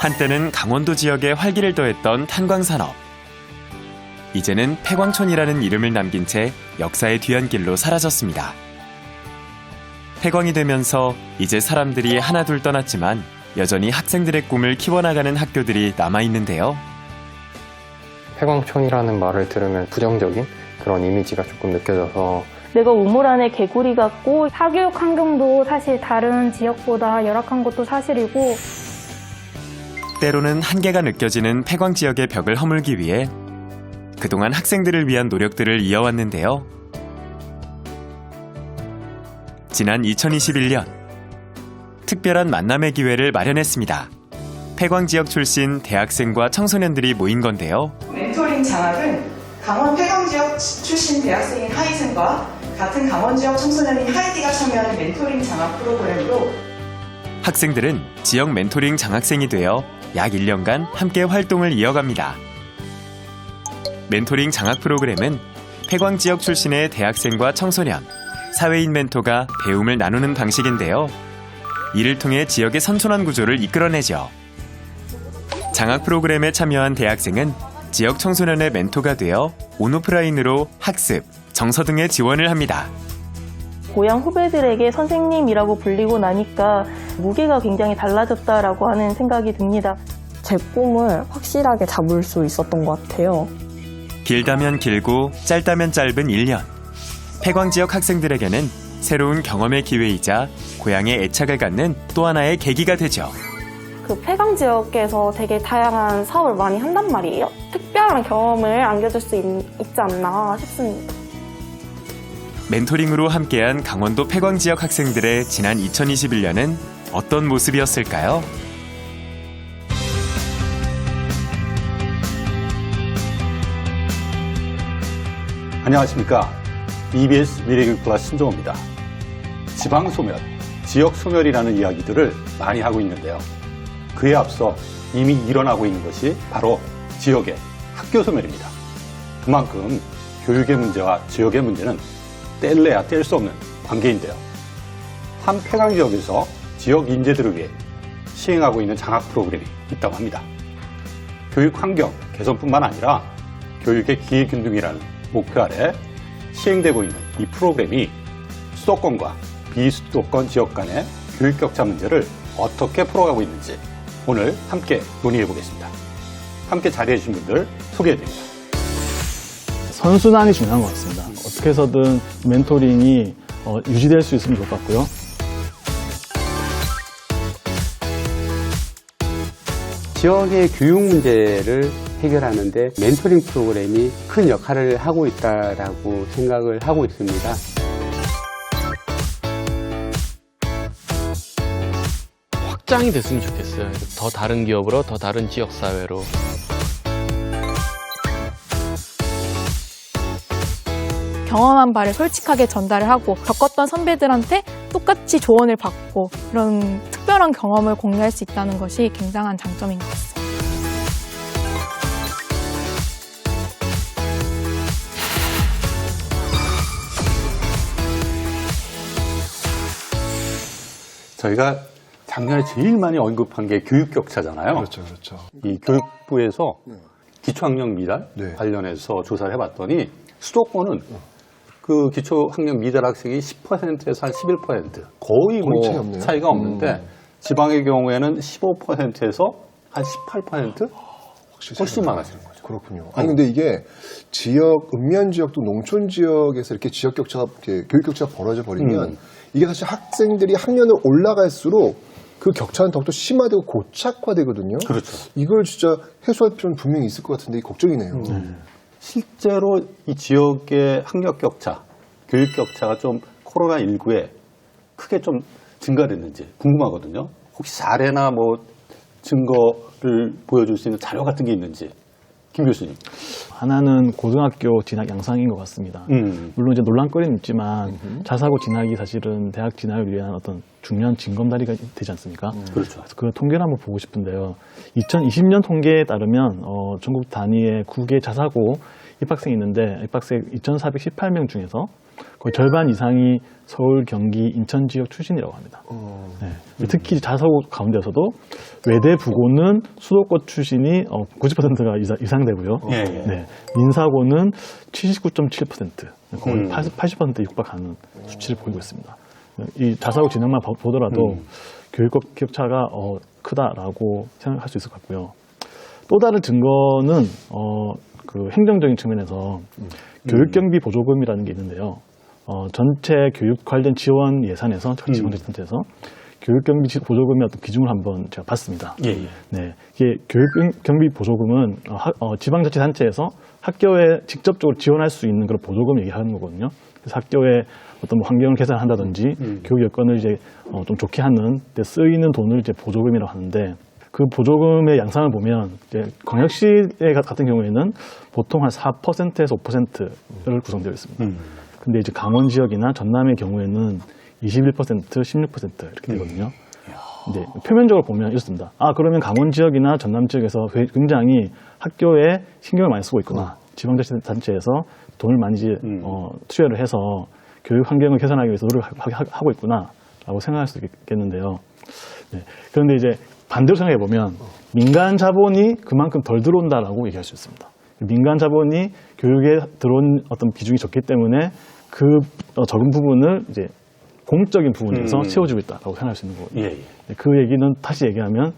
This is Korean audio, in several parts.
한때는 강원도 지역에 활기를 더했던 탄광산업. 이제는 폐광촌이라는 이름을 남긴 채 역사의 뒤안길로 사라졌습니다. 폐광이 되면서 이제 사람들이 하나둘 떠났지만 여전히 학생들의 꿈을 키워나가는 학교들이 남아있는데요. 폐광촌이라는 말을 들으면 부정적인 그런 이미지가 조금 느껴져서 내가 우물 안에 개구리 같고 사교육 환경도 사실 다른 지역보다 열악한 것도 사실이고 때로는 한계가 느껴지는 폐광 지역의 벽을 허물기 위해 그동안 학생들을 위한 노력들을 이어왔는데요. 지난 2021년 특별한 만남의 기회를 마련했습니다. 폐광 지역 출신 대학생과 청소년들이 모인 건데요. 멘토링 장학은 강원 폐광 지역 출신 대학생인 하이생과 같은 강원 지역 청소년인 하이디가 참여하는 멘토링 장학 프로그램으로 학생들은 지역 멘토링 장학생이 되어 약 1년간 함께 활동을 이어갑니다. 멘토링 장학 프로그램은 폐광 지역 출신의 대학생과 청소년, 사회인 멘토가 배움을 나누는 방식인데요. 이를 통해 지역의 선순환 구조를 이끌어내죠. 장학 프로그램에 참여한 대학생은 지역 청소년의 멘토가 되어 온오프라인으로 학습, 정서 등의 지원을 합니다. 고향 후배들에게 선생님이라고 불리고 나니까 무게가 굉장히 달라졌다라고 하는 생각이 듭니다. 제 꿈을 확실하게 잡을 수 있었던 것 같아요. 길다면 길고 짧다면 짧은 1년. 폐광 지역 학생들에게는 새로운 경험의 기회이자 고향에 애착을 갖는 또 하나의 계기가 되죠. 그 폐광 지역에서 되게 다양한 사업을 많이 한단 말이에요. 특별한 경험을 안겨줄 수 있지 않나 싶습니다. 멘토링으로 함께한 강원도 폐광 지역 학생들의 지난 2021년은 어떤 모습이었을까요? 안녕하십니까. EBS 미래교육플러스 신종호입니다. 지방소멸, 지역소멸이라는 이야기들을 많이 하고 있는데요. 그에 앞서 이미 일어나고 있는 것이 바로 지역의 학교소멸입니다. 그만큼 교육의 문제와 지역의 문제는 뗄래야 뗄 수 없는 관계인데요. 한 폐광 지역에서 지역 인재들을 위해 시행하고 있는 장학 프로그램이 있다고 합니다. 교육 환경 개선뿐만 아니라 교육의 기회균등이라는 목표 아래 시행되고 있는 이 프로그램이 수도권과 비수도권 지역 간의 교육 격차 문제를 어떻게 풀어가고 있는지 오늘 함께 논의해 보겠습니다. 함께 자리해 주신 분들 소개해 드립니다. 선순환이 중요한 것 같습니다. 어떻게 해서든 멘토링이 유지될 수 있으면 좋을 것 같고요. 지역의 교육 문제를 해결하는데 멘토링 프로그램이 큰 역할을 하고 있다라고 생각을 하고 있습니다. 확장이 됐으면 좋겠어요. 더 다른 기업으로, 더 다른 지역사회로. 경험한 바를 솔직하게 전달을 하고 겪었던 선배들한테 똑같이 조언을 받고 이런 특별한 경험을 공유할 수 있다는 것이 굉장한 장점인 것 같습니다. 저희가 작년에 제일 많이 언급한 게 교육 격차잖아요. 그렇죠, 그렇죠. 이 교육부에서 기초학력 미달 관련해서 조사를 해봤더니 수도권은 그 기초학력 미달 학생이 10%에서 한 11%, 거의 뭐 차이가 없는데 지방의 경우에는 15%에서 한 18%? 훨씬 많아지는 거죠. 그렇군요. 아니 근데 이게 지역 읍면 지역도 농촌 지역에서 이렇게 지역 격차가 교육 격차가 벌어져 버리면 이게 사실 학생들이 학년을 올라갈수록 그 격차는 더욱더 심화되고 고착화되거든요. 그렇죠. 이걸 진짜 해소할 필요는 분명히 있을 것 같은데 걱정이네요. 실제로 이 지역의 학력 격차, 교육 격차가 좀 코로나19에 크게 좀 증가됐는지 궁금하거든요. 혹시 사례나 뭐 증거를 보여줄 수 있는 자료 같은 게 있는지. 김 교수님. 하나는 고등학교 진학 양상인 것 같습니다. 물론 이제 논란거리는 있지만 자사고 진학이 사실은 대학 진학을 위한 어떤 중요한 징검다리가 되지 않습니까? 그렇죠. 그래서 그 통계를 한번 보고 싶은데요. 2020년 통계에 따르면 전국 단위의 국외 자사고 입학생이 있는데 입학생 2,418명 중에서 거의 절반 이상이 서울, 경기, 인천 지역 출신이라고 합니다. 네. 특히 자사고 가운데서도 외대, 부고는 수도권 출신이 90%가 이상 되고요. 예. 네. 민사고는 79.7%, 거의 80%에 육박하는 수치를 보이고 있습니다. 이 자사고 진학만 보더라도 교육적 격차가 크다라고 생각할 수 있을 것 같고요. 또 다른 증거는 그 행정적인 측면에서 교육경비 보조금이라는 게 있는데요. 전체 교육 관련 지원 예산에서 지방자치단체에서 교육경비 보조금의 어떤 기준을 한번 제가 봤습니다. 예. 네, 이게 교육경비 보조금은 지방자치단체에서 학교에 직접적으로 지원할 수 있는 그런 보조금 얘기하는 거거든요. 그래서 학교에 어떤 뭐 환경을 개선한다든지 교육 여건을 이제 좀 좋게 하는 데 쓰이는 돈을 이제 보조금이라고 하는데, 그 보조금의 양상을 보면 이제 광역시 같은 경우에는 보통 한 4%에서 5%를 구성되어 있습니다. 근데 이제 강원 지역이나 전남의 경우에는 21%, 16% 이렇게 되거든요. 근데 표면적으로 보면 이렇습니다. 그러면 강원 지역이나 전남 지역에서 굉장히 학교에 신경을 많이 쓰고 있구나. 지방자치단체에서 돈을 많이 투여를 해서 교육 환경을 개선하기 위해서 노력하고 있구나라고 생각할 수 있겠는데요. 네. 그런데 이제 반대로 생각해 보면 민간 자본이 그만큼 덜 들어온다라고 얘기할 수 있습니다. 민간 자본이 교육에 들어온 어떤 비중이 적기 때문에 그 적은 부분을 이제 공적인 부분에서 채워주고 있다라고 생각할 수 있는 거거든요. 예. 그 얘기는 다시 얘기하면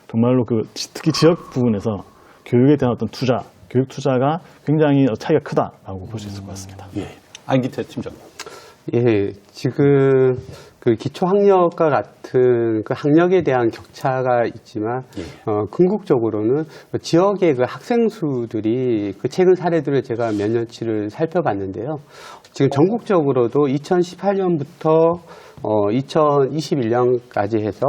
정말로 특히 지역 부분에서 교육에 대한 어떤 교육 투자가 굉장히 차이가 크다라고 볼 수 있을 것 같습니다. 예. 안기태 팀장님. 예, 지금 그 기초학력과 같은 그 학력에 대한 격차가 있지만, 궁극적으로는 지역의 그 학생 수들이 그 최근 사례들을 제가 몇 년치를 살펴봤는데요. 지금 전국적으로도 2018년부터 2021년까지 해서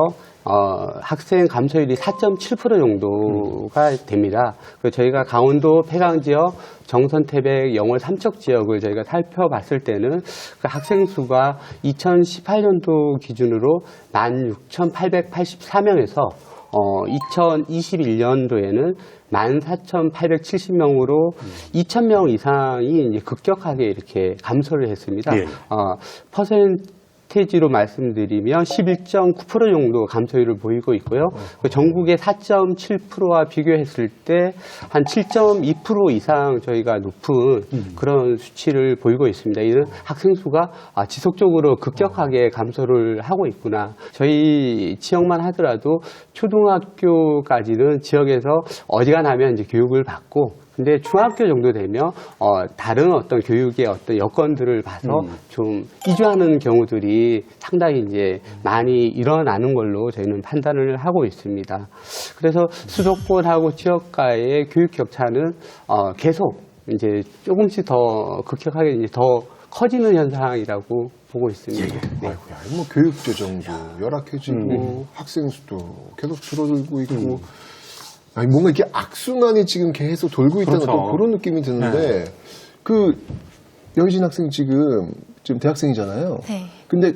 학생 감소율이 4.7% 정도가 됩니다. 저희가 강원도 폐강 지역, 정선 태백, 영월 삼척 지역을 저희가 살펴봤을 때는 그 학생 수가 2018년도 기준으로 16,884명에서 2021년도에는 14,870명으로 2,000명 이상이 이제 급격하게 이렇게 감소를 했습니다. 예. 퍼센테이지로 말씀드리면 11.9% 정도 감소율을 보이고 있고요. 전국의 4.7%와 비교했을 때 한 7.2% 이상 저희가 높은 그런 수치를 보이고 있습니다. 이는 학생 수가 지속적으로 급격하게 감소를 하고 있구나. 저희 지역만 하더라도 초등학교까지는 지역에서 어지간하면 이제 교육을 받고, 근데 중학교 정도 되면 다른 어떤 교육의 어떤 여건들을 봐서 좀 이주하는 경우들이 상당히 이제 많이 일어나는 걸로 저희는 판단을 하고 있습니다. 그래서 수도권하고 지역가의 교육 격차는 계속 이제 조금씩 더 급격하게 이제 더 커지는 현상이라고 보고 있습니다. 네. 아이고야, 뭐 교육 재정도 열악해지고 학생 수도 계속 줄어들고 있고. 아니, 뭔가 이렇게 악순환이 지금 계속 돌고 있다는 그렇죠. 어떤 그런 느낌이 드는데, 그, 여희진 학생 지금 대학생이잖아요. 네. 근데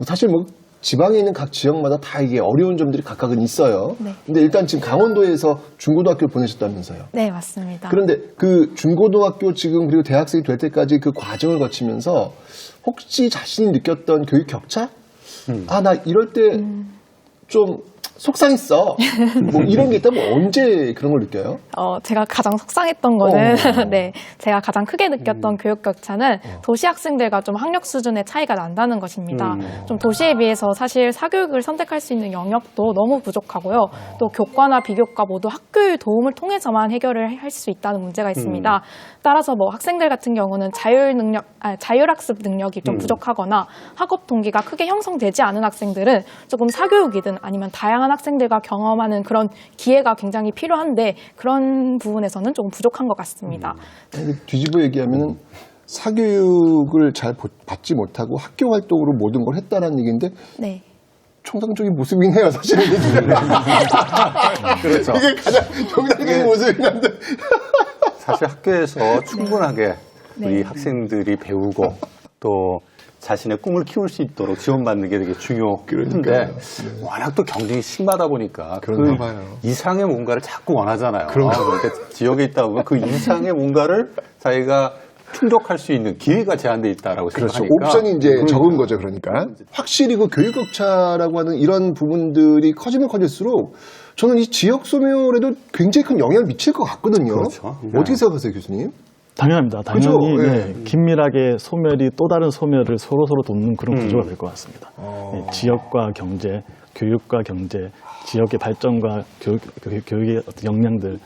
사실 뭐 지방에 있는 각 지역마다 다 이게 어려운 점들이 각각은 있어요. 네. 근데 일단 지금 강원도에서 중고등학교를 보내셨다면서요. 네, 맞습니다. 그런데 그 중고등학교 지금 그리고 대학생이 될 때까지 그 과정을 거치면서 혹시 자신이 느꼈던 교육 격차? 나 이럴 때 좀 속상했어. 뭐 이런 게 있다면 언제 그런 걸 느껴요? 제가 가장 속상했던 거는 네, 제가 가장 크게 느꼈던 교육 격차는 도시 학생들과 좀 학력 수준의 차이가 난다는 것입니다. 좀 도시에 비해서 사실 사교육을 선택할 수 있는 영역도 너무 부족하고요. 또 교과나 비교과 모두 학교의 도움을 통해서만 해결을 할 수 있다는 문제가 있습니다. 따라서 뭐 학생들 같은 경우는 자율학습 능력이 좀 부족하거나 학업 동기가 크게 형성되지 않은 학생들은 조금 사교육이든 아니면 다양한 학생들과 경험하는 그런 기회가 굉장히 필요한데, 그런 부분에서는 조금 부족한 것 같습니다. 뒤집어 얘기하면 사교육을 잘 받지 못하고 학교 활동으로 모든 걸 했다라는 얘기인데, 네. 정상적인 모습이네요, 사실은. 그렇죠. 이게 가장 정상적인 모습인 한데. 사실 학교에서 충분하게 네. 우리 학생들이 배우고 또 자신의 꿈을 키울 수 있도록 지원받는 게 되게 중요한데 그러니까요. 워낙 또 경쟁이 심하다 보니까 그런가 봐요. 이상의 뭔가를 자꾸 원하잖아요. 그런가 그러니까 지역에 있다 보면 그 이상의 뭔가를 자기가 충족할 수 있는 기회가 제한돼 있다라고 그렇죠. 생각하니까 옵션이 이제 적은 거죠, 그러니까. 확실히 그 교육 격차라고 하는 이런 부분들이 커지면 커질수록 저는 이 지역 소멸에도 굉장히 큰 영향을 미칠 것 같거든요. 그렇죠. 어떻게 생각하세요, 교수님? 당연합니다. 당연히 그죠? 네, 긴밀하게 소멸이 또 다른 소멸을 서로 돕는 그런 구조가 될 것 같습니다. 네, 지역과 경제, 교육과 경제, 지역의 발전과 교육의 어떤 역량들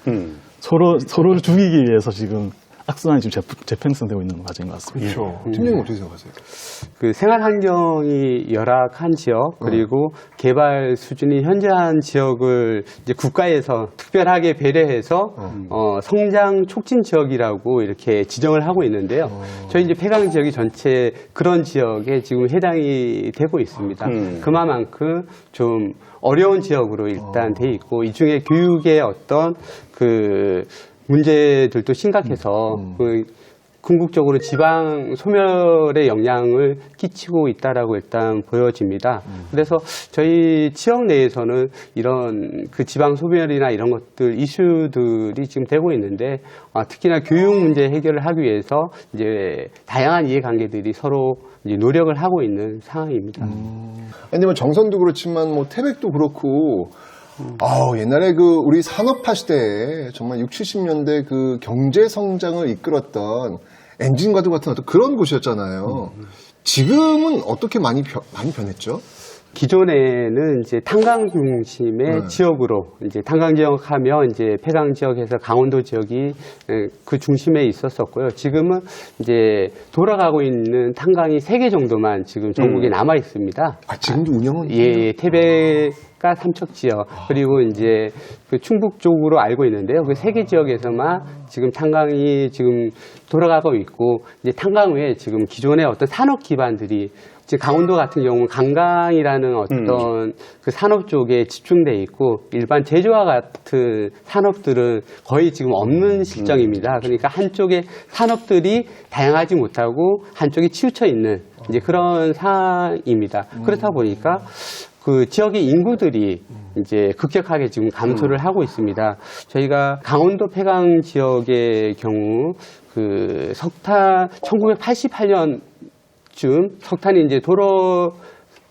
서로를 죽이기 위해서 지금 악순환이 지금 재편성되고 있는 과정인 것 같습니다. 그렇죠. 팀장님 어떻게 생각하세요? 그 생활 환경이 열악한 지역 그리고 개발 수준이 현저한 지역을 이제 국가에서 특별하게 배려해서 성장 촉진 지역이라고 이렇게 지정을 하고 있는데요. 저희 이제 폐강 지역이 전체 그런 지역에 지금 해당이 되고 있습니다. 그만큼 좀 어려운 지역으로 일단 돼 있고 이 중에 교육의 어떤 그 문제들도 심각해서 그 궁극적으로 지방 소멸의 영향을 끼치고 있다라고 일단 보여집니다. 그래서 저희 지역 내에서는 이런 그 지방 소멸이나 이런 것들 이슈들이 지금 되고 있는데 특히나 교육 문제 해결을 하기 위해서 이제 다양한 이해관계들이 서로 이제 노력을 하고 있는 상황입니다. 아니, 뭐 정선도 그렇지만 뭐 태백도 그렇고 옛날에 그 우리 산업화 시대에 정말 60, 70년대 그 경제 성장을 이끌었던 엔진과도 같은 어떤 그런 곳이었잖아요. 지금은 어떻게 많이 변했죠? 기존에는 이제 탄광 중심의 지역으로 이제 탄광 지역 하면 이제 폐광 지역에서 강원도 지역이 그 중심에 있었었고요. 지금은 이제 돌아가고 있는 탄광이 3개 정도만 지금 전국에 남아 있습니다. 지금도 운영은? 예, 태백과 삼척 지역 그리고 이제 그 충북 쪽으로 알고 있는데요. 그 3개 지역에서만 지금 탄광이 지금 돌아가고 있고 이제 탄광 외에 지금 기존의 어떤 산업 기반들이 이제 강원도 같은 경우는 강강이라는 어떤 그 산업 쪽에 집중돼 있고 일반 제조와 같은 산업들은 거의 지금 없는 실정입니다. 그러니까 한쪽에 산업들이 다양하지 못하고 한쪽에 치우쳐 있는 이제 그런 상황입니다. 그렇다 보니까 그 지역의 인구들이 이제 급격하게 지금 감소를 하고 있습니다. 저희가 강원도 폐광 지역의 경우 그 석탄 1988년 쯤 석탄이 이제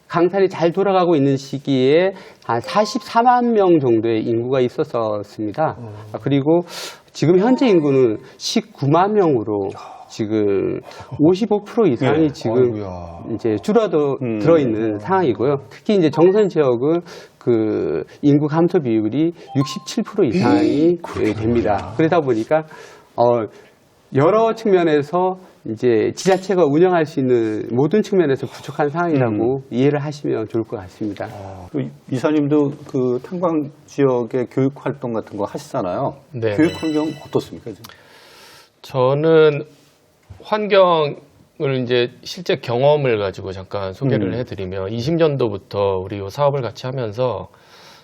강산이 잘 돌아가고 있는 시기에 한 44만 명 정도의 인구가 있었습니다. 그리고 지금 현재 인구는 19만 명으로 지금 55% 이상이 지금 이제 들어 있는 상황이고요. 특히 이제 정선 지역은 그 인구 감소 비율이 67% 이상이 됩니다. 그러다 보니까 여러 측면에서 이제 지자체가 운영할 수 있는 모든 측면에서 부족한 상황이라고 이해를 하시면 좋을 것 같습니다. 이사님도 그 탄광 지역의 교육 활동 같은 거 하시잖아요. 네. 교육 환경 어떻습니까? 지금? 저는 환경을 이제 실제 경험을 가지고 잠깐 소개를 해드리면 20년도부터 우리 이 사업을 같이 하면서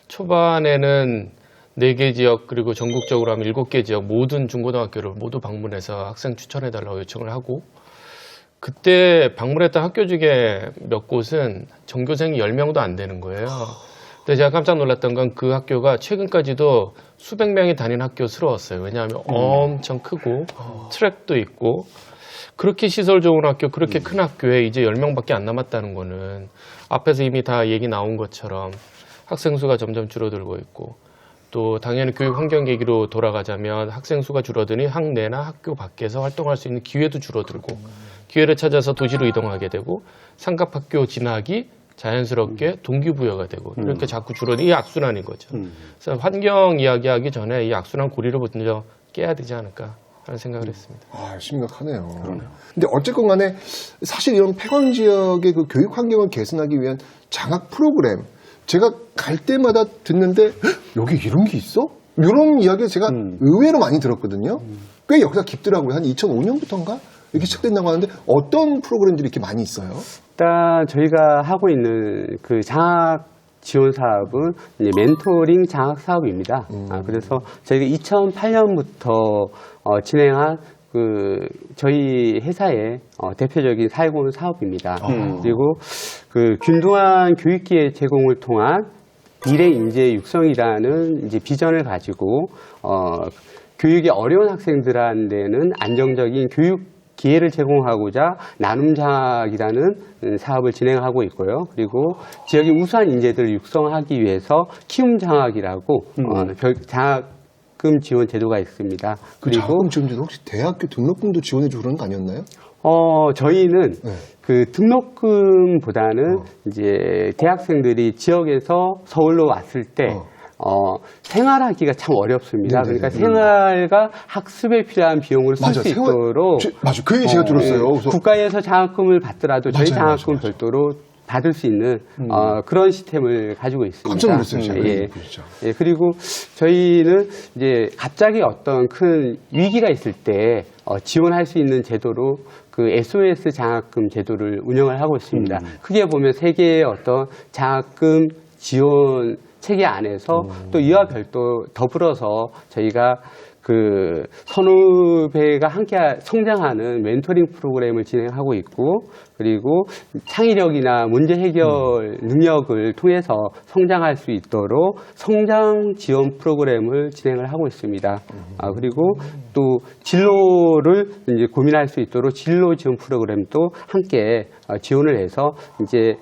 초반에는 4개 지역 그리고 전국적으로 하면 7개 지역 모든 중고등학교를 모두 방문해서 학생 추천해달라고 요청을 하고 그때 방문했던 학교 중에 몇 곳은 전교생이 10명도 안 되는 거예요. 근데 제가 깜짝 놀랐던 건 그 학교가 최근까지도 수백 명이 다닌 학교스러웠어요. 왜냐하면 엄청 크고 트랙도 있고 그렇게 시설 좋은 학교, 그렇게 큰 학교에 이제 10명밖에 안 남았다는 거는 앞에서 이미 다 얘기 나온 것처럼 학생 수가 점점 줄어들고 있고 또 당연히 교육 환경 계기로 돌아가자면 학생 수가 줄어드니 학내나 학교 밖에서 활동할 수 있는 기회도 줄어들고 기회를 찾아서 도시로 이동하게 되고 상급학교 진학이 자연스럽게 동기부여가 되고 그러니까 자꾸 줄어드는 이 악순환인 거죠. 그래서 환경 이야기하기 전에 이 악순환 고리를 먼저 깨야 되지 않을까 하는 생각을 했습니다. 심각하네요. 근데 어쨌건 간에 사실 이런 폐광 지역의 그 교육 환경을 개선하기 위한 장학 프로그램 제가 갈 때마다 듣는데 여기 이런 게 있어? 이런 이야기를 제가 의외로 많이 들었거든요. 꽤 역사가 깊더라고요. 한 2005년부터인가? 이렇게 시작된다고 하는데 어떤 프로그램들이 이렇게 많이 있어요? 일단 저희가 하고 있는 그 장학 지원 사업은 이제 멘토링 장학 사업입니다. 그래서 저희가 2008년부터 진행한 저희 회사의 대표적인 사회공헌 사업입니다. 그리고 균등한 교육기회 제공을 통한 미래 인재 육성이라는 이제 비전을 가지고 교육이 어려운 학생들한테는 안정적인 교육 기회를 제공하고자 나눔 장학이라는 사업을 진행하고 있고요. 그리고 지역의 우수한 인재들을 육성하기 위해서 키움 장학이라고 장학금 지원 제도가 있습니다. 그 장학금 지원 제도 혹시 대학교 등록금도 지원해주고 그런 거 아니었나요? 저희는 그 등록금보다는 이제 대학생들이 지역에서 서울로 왔을 때 생활하기가 참 어렵습니다. 네네네. 그러니까 생활과 학습에 필요한 비용을 쓸 수 있도록 맞아, 그 얘기 제가 들었어요. 그래서 국가에서 장학금을 받더라도 저희 맞아요, 장학금 맞아요. 별도로 받을 수 있는 그런 시스템을 가지고 있습니다. 깜짝 놀랐어요, 제가. 예. 진짜. 예, 그리고 저희는 이제 갑자기 어떤 큰 위기가 있을 때 지원할 수 있는 제도로 그 SOS 장학금 제도를 운영을 하고 있습니다. 크게 보면 세 개의 어떤 장학금 지원 체계 안에서 또 이와 별도 더불어서 저희가 그 선후배가 함께 성장하는 멘토링 프로그램을 진행하고 있고, 그리고 창의력이나 문제 해결 능력을 통해서 성장할 수 있도록 성장 지원 프로그램을 진행을 하고 있습니다. 그리고 또 진로를 이제 고민할 수 있도록 진로 지원 프로그램도 함께 지원을 해서 이제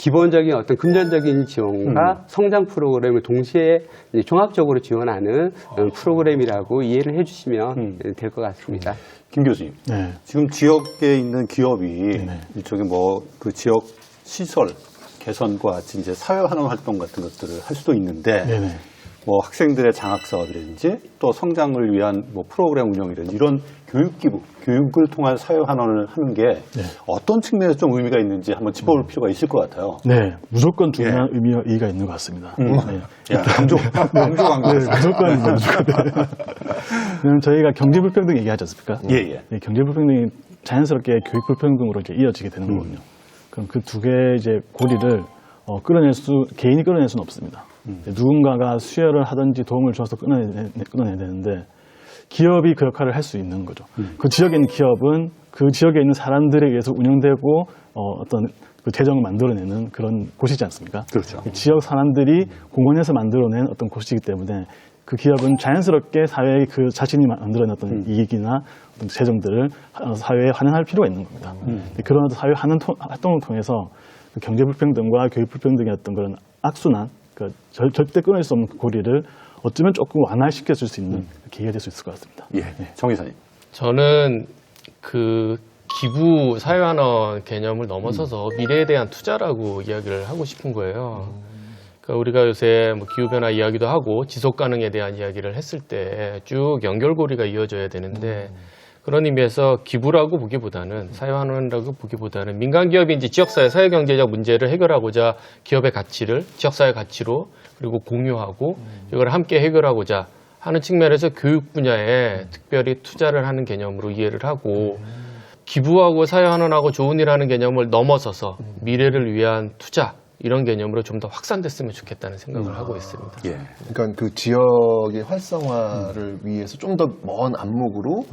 기본적인 어떤 금전적인 지원과 성장 프로그램을 동시에 이제 종합적으로 지원하는 프로그램이라고 이해를 해주시면 될 것 같습니다. 김 교수님, 네. 지금 지역에 있는 기업이 네네. 일종의 뭐 그 지역 시설 개선과 같이 이제 사회환원 활동 같은 것들을 할 수도 있는데 네네. 뭐 학생들의 장학 사업이라든지 또 성장을 위한 뭐 프로그램 운영이라든지 이런 교육기부, 교육을 통한 사회환원을 하는 게 어떤 측면에서 좀 의미가 있는지 한번 짚어볼 필요가 있을 것 같아요. 네, 무조건 중요한 의미와 이의가 있는 것 같습니다. 네. 야, 강조 광고. 네, 무조건. 저희가 경제불평등 얘기하지 않습니까? 예. 네, 경제불평등이 자연스럽게 교육불평등으로 이제 이어지게 되는 거거든요. 그럼 그 두 개의 이제 고리를 개인이 끌어낼 수는 없습니다. 누군가가 수혈을 하든지 도움을 줘서 끊어내야 되는데 기업이 그 역할을 할 수 있는 거죠. 그 지역에 있는 기업은 그 지역에 있는 사람들에 의해서 운영되고 어떤 그 재정을 만들어내는 그런 곳이지 않습니까? 그렇죠. 지역 사람들이 공헌해서 만들어낸 어떤 곳이기 때문에 그 기업은 자연스럽게 사회에 그 자신이 만들어낸 어떤 이익이나 어떤 재정들을 사회에 환원할 필요가 있는 겁니다. 그런 사회 활동을 통해서 그 경제불평등과 교육불평등의 어떤 그런 악순환, 절대 끊을 수 없는 고리를 어쩌면 조금 완화시켜 줄 수 있는 계기가 될 수 있을 것 같습니다. 예, 정 이사님. 저는 그 기부 사회환원 개념을 넘어서서 미래에 대한 투자라고 이야기를 하고 싶은 거예요. 그러니까 우리가 요새 뭐 기후변화 이야기도 하고 지속가능에 대한 이야기를 했을 때 쭉 연결고리가 이어져야 되는데 그런 의미에서 기부라고 보기보다는 사회환원이라고 보기보다는 민간기업이 이제 지역사회 사회경제적 문제를 해결하고자 기업의 가치를 지역사회 가치로 그리고 공유하고 이걸 함께 해결하고자 하는 측면에서 교육 분야에 특별히 투자를 하는 개념으로 이해를 하고 기부하고 사회환원하고 좋은 일 하는 개념을 넘어서서 미래를 위한 투자 이런 개념으로 좀 더 확산됐으면 좋겠다는 생각을 하고 있습니다. 예. 그러니까 그 지역의 활성화를 위해서 좀 더 먼 안목으로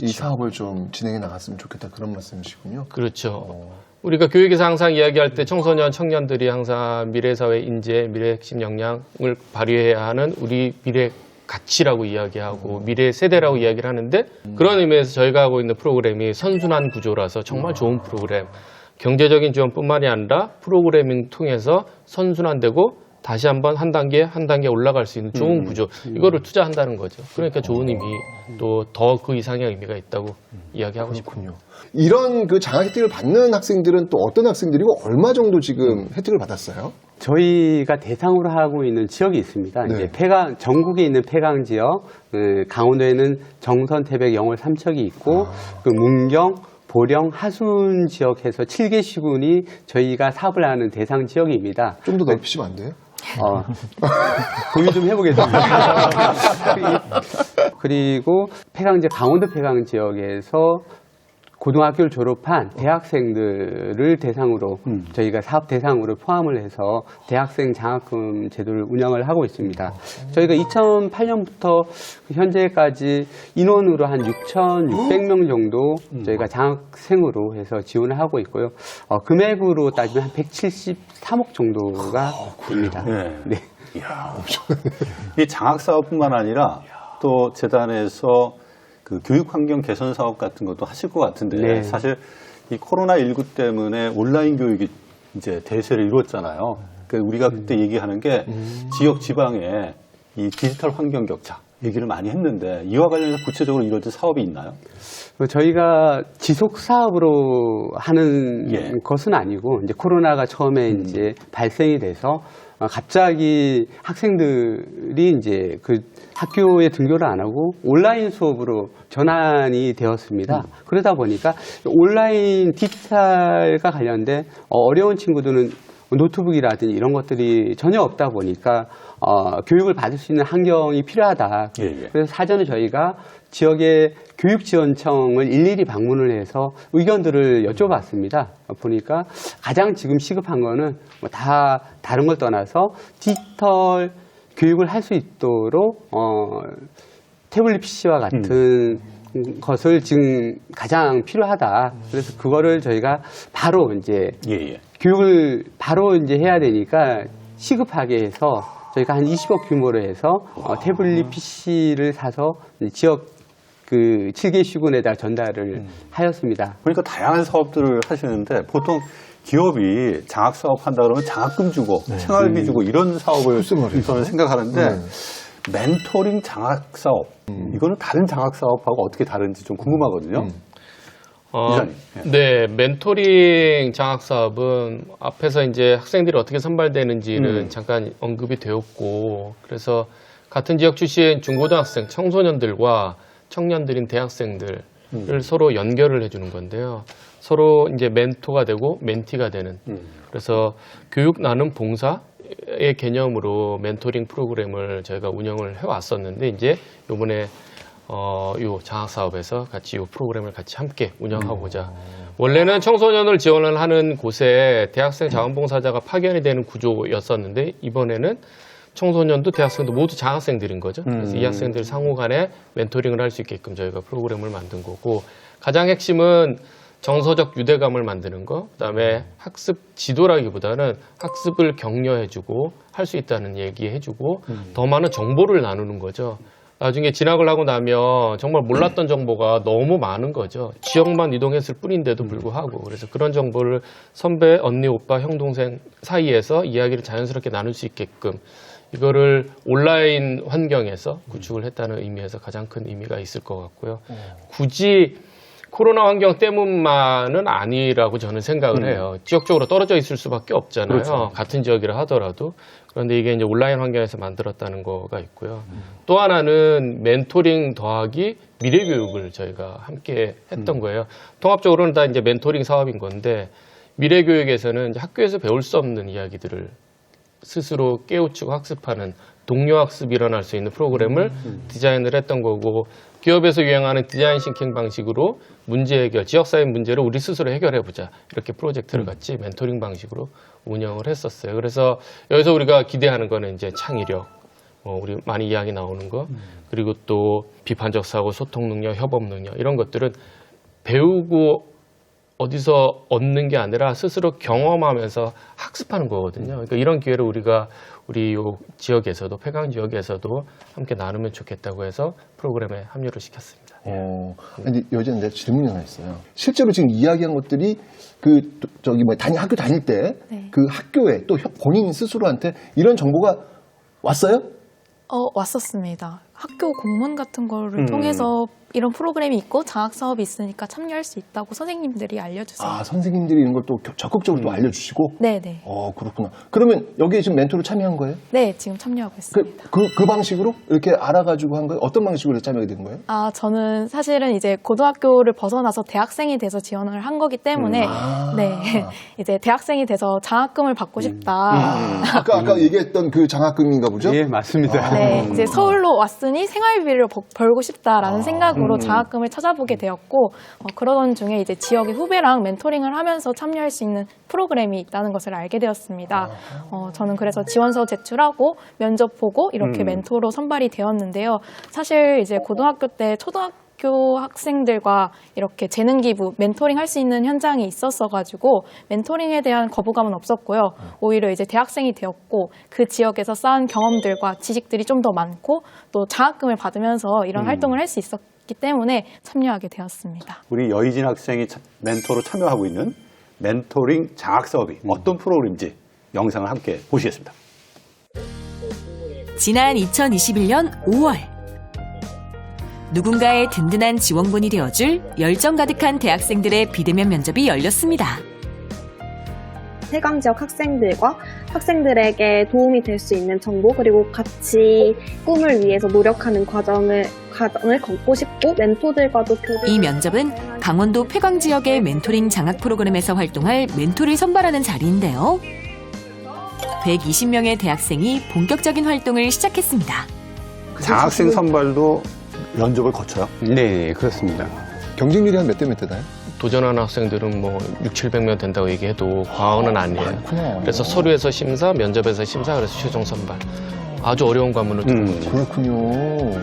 이 사업을 좀 진행해 나갔으면 좋겠다 그런 말씀이시군요. 그렇죠. 우리가 교육에서 항상 이야기할 때 청소년, 청년들이 항상 미래사회 인재, 미래 핵심 역량을 발휘해야 하는 우리 미래 가치라고 이야기하고 미래 세대라고 이야기를 하는데 그런 의미에서 저희가 하고 있는 프로그램이 선순환 구조라서 정말 좋은 프로그램. 경제적인 지원뿐만이 아니라 프로그래밍 통해서 선순환되고 다시 한번 한 단계 올라갈 수 있는 좋은 구조 이거를 투자한다는 거죠. 그러니까 좋은 의미 또 더 그 이상의 의미가 있다고 이야기하고 싶군요. 이런 그 장학 혜택을 받는 학생들은 또 어떤 학생들이고 얼마 정도 지금 혜택을 받았어요? 저희가 대상으로 하고 있는 지역이 있습니다. 네. 이제 전국에 있는 폐강 지역, 강원도에는 정선, 태백, 영월, 삼척이 있고 그 문경, 보령, 하순 지역에서 7개 시군이 저희가 사업을 하는 대상 지역입니다. 좀 더 넓히시면 안 돼요? 고민 좀 해보겠습니다. 그리고 강원도 폐강 지역에서 고등학교를 졸업한 대학생들을 대상으로 저희가 사업 대상으로 포함을 해서 대학생 장학금 제도를 운영을 하고 있습니다. 저희가 2008년부터 현재까지 인원으로 한 6,600명 정도 저희가 장학생으로 해서 지원을 하고 있고요. 금액으로 따지면 한 173억 정도가 됩니다. 네. 이야, 이 장학 사업뿐만 아니라 또 재단에서 그 교육 환경 개선 사업 같은 것도 하실 것 같은데 네. 사실 이 코로나19 때문에 온라인 교육이 이제 대세를 이뤘잖아요. 그러니까 우리가 그때 얘기하는 게 지역 지방의 이 디지털 환경 격차 얘기를 많이 했는데 이와 관련해서 구체적으로 이루어진 사업이 있나요? 저희가 지속 사업으로 하는 것은 아니고 이제 코로나가 처음에 이제 발생이 돼서 갑자기 학생들이 이제 그 학교에 등교를 안 하고 온라인 수업으로 전환이 되었습니다. 그러다 보니까 온라인 디지털과 관련된 어려운 친구들은 노트북이라든지 이런 것들이 전혀 없다 보니까 교육을 받을 수 있는 환경이 필요하다. 그래서 사전에 저희가 지역의 교육지원청을 일일이 방문을 해서 의견들을 여쭤봤습니다. 보니까 가장 지금 시급한 거는 뭐 다 다른 걸 떠나서 디지털 교육을 할 수 있도록 태블릿 PC와 같은 것을 지금 가장 필요하다. 그래서 그거를 저희가 바로 이제 교육을 바로 이제 해야 되니까 시급하게 해서 저희가 한 20억 규모로 해서 태블릿 PC를 사서 지역 그 7개 시군에다 전달을 하였습니다. 그러니까 다양한 사업들을 하시는데 보통 기업이 장학 사업 한다 그러면 장학금 주고 생활비 주고 이런 사업을 저는 생각하는데 멘토링 장학 사업 이거는 다른 장학 사업하고 어떻게 다른지 좀 궁금하거든요. 네, 멘토링 장학 사업은 앞에서 이제 학생들이 어떻게 선발되는지는 잠깐 언급이 되었고, 그래서 같은 지역 출신 중고등학생, 청소년들과 청년들인 대학생들을 서로 연결을 해주는 건데요. 서로 이제 멘토가 되고 멘티가 되는. 그래서 교육 나눔 봉사의 개념으로 멘토링 프로그램을 저희가 운영을 해왔었는데, 이제 요번에 요 장학 사업에서 같이 요 프로그램을 같이 함께 운영하고자. 원래는 청소년을 지원을 하는 곳에 대학생 자원봉사자가 파견이 되는 구조였었는데, 이번에는 청소년도 대학생도 모두 장학생들인 거죠. 그래서 이 학생들 상호 간에 멘토링을 할 수 있게끔 저희가 프로그램을 만든 거고, 가장 핵심은 정서적 유대감을 만드는 거, 그다음에 학습 지도라기보다는 학습을 격려해주고 할 수 있다는 얘기해주고 더 많은 정보를 나누는 거죠. 나중에 진학을 하고 나면 정말 몰랐던 정보가 너무 많은 거죠. 지역만 이동했을 뿐인데도 불구하고. 그래서 그런 정보를 선배, 언니, 오빠, 형, 동생 사이에서 이야기를 자연스럽게 나눌 수 있게끔 이거를 온라인 환경에서 구축을 했다는 의미에서 가장 큰 의미가 있을 것 같고요. 굳이 코로나 환경 때문만은 아니라고 저는 생각을 해요. 지역적으로 떨어져 있을 수밖에 없잖아요. 그렇죠. 같은 지역이라 하더라도. 그런데 이게 이제 온라인 환경에서 만들었다는 거가 있고요. 또 하나는 멘토링 더하기 미래 교육을 저희가 함께 했던 거예요. 통합적으로는 다 이제 멘토링 사업인 건데, 미래 교육에서는 이제 학교에서 배울 수 없는 이야기들을 스스로 깨우치고 학습하는 동료 학습이 일어날 수 있는 프로그램을 디자인을 했던 거고, 기업에서 유행하는 디자인 싱킹 방식으로 문제 해결, 지역사회 문제를 우리 스스로 해결해보자, 이렇게 프로젝트를 같이 멘토링 방식으로 운영을 했었어요. 그래서 여기서 우리가 기대하는 거는 이제 창의력, 우리 많이 이야기 나오는 거, 그리고 또 비판적 사고, 소통 능력, 협업 능력, 이런 것들은 배우고 어디서 얻는 게 아니라 스스로 경험하면서 학습하는 거거든요. 그러니까 이런 기회를 우리가 우리 요 지역에서도, 폐강 지역에서도 함께 나누면 좋겠다고 해서 프로그램에 합류를 시켰습니다. 근데 여전히 내 질문이 하나 있어요. 실제로 지금 이야기한 것들이 학교 다닐 때 그 학교에 또 본인 스스로한테 이런 정보가 왔어요? 왔었습니다. 학교 공문 같은 거를 통해서 이런 프로그램이 있고 장학 사업이 있으니까 참여할 수 있다고 선생님들이 알려주세요. 아, 선생님들이 이런 걸 또 적극적으로 또 알려주시고? 네네. 그렇구나. 그러면 여기에 지금 멘토로 참여한 거예요? 네, 지금 참여하고 있습니다. 그 방식으로 이렇게 알아가지고 한 거예요? 어떤 방식으로 참여하게 된 거예요? 저는 사실은 이제 고등학교를 벗어나서 대학생이 돼서 지원을 한 거기 때문에, 이제 대학생이 돼서 장학금을 받고 싶다. 아까 얘기했던 그 장학금인가 보죠? 예, 맞습니다. 네, 이제 서울로 왔으니 생활비를 벌고 싶다라는 생각으로 방식으로 장학금을 찾아보게 되었고 그러던 중에 이제 지역의 후배랑 멘토링을 하면서 참여할 수 있는 프로그램이 있다는 것을 알게 되었습니다. 저는 그래서 지원서 제출하고 면접 보고 이렇게 멘토로 선발이 되었는데요. 사실 이제 고등학교 때 초등학교 학생들과 이렇게 재능 기부, 멘토링 할 수 있는 현장이 있었어가지고 멘토링에 대한 거부감은 없었고요. 오히려 이제 대학생이 되었고 그 지역에서 쌓은 경험들과 지식들이 좀 더 많고 또 장학금을 받으면서 이런 활동을 할 수 있었기 때문에 참여하게 되었습니다. 우리 여희진 학생이 멘토로 참여하고 있는 멘토링 장학 사업이 어떤 프로그램인지 영상을 함께 보시겠습니다. 지난 2021년 5월 누군가의 든든한 지원군이 되어줄 열정 가득한 대학생들의 비대면 면접이 열렸습니다. 폐광 지역 학생들과 학생들에게 도움이 될 수 있는 정보 그리고 같이 꿈을 위해서 노력하는 과정을 걷고 싶고 멘토들과도 교류. 이 면접은 강원도 폐광 지역의 멘토링 장학 프로그램에서 활동할 멘토를 선발하는 자리인데요. 120명의 대학생이 본격적인 활동을 시작했습니다. 장학생 선발도 면접을 거쳐요? 네, 그렇습니다. 경쟁률이 한 몇 대 몇 대나요? 도전하는 학생들은 뭐 600~700명 된다고 얘기해도 과언은 아니에요. 그래서 서류에서 심사, 면접에서 심사, 그래서 최종 선발. 아주 어려운 관문을 두는 거죠. 그렇군요.